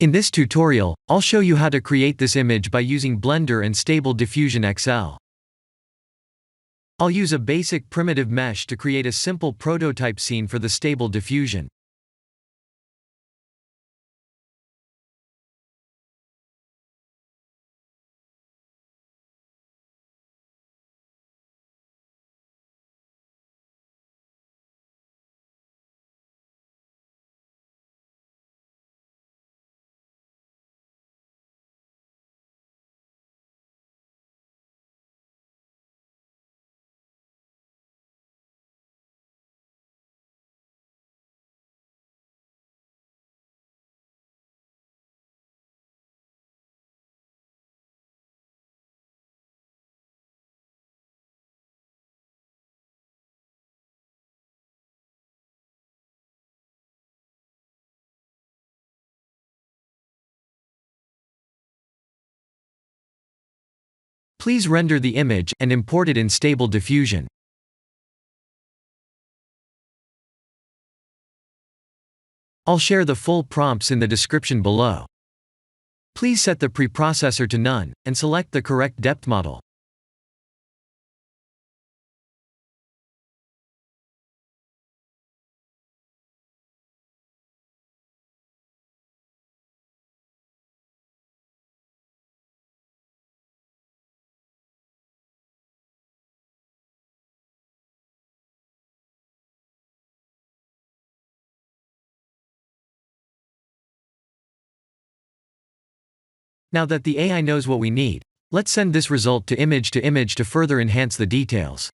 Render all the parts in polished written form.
In this tutorial, I'll show you how to create this image by using Blender and Stable Diffusion XL. I'll use a basic primitive mesh to create a simple prototype scene for the Stable Diffusion. Please render the image and import it in Stable Diffusion. I'll share the full prompts in the description below. Please set the preprocessor to none, and select the correct depth model. Now that the AI knows what we need, let's send this result to image to further enhance the details.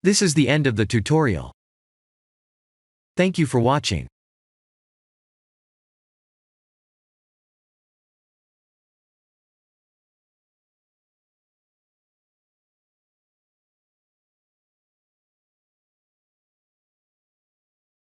This is the end of the tutorial. Thank you for watching.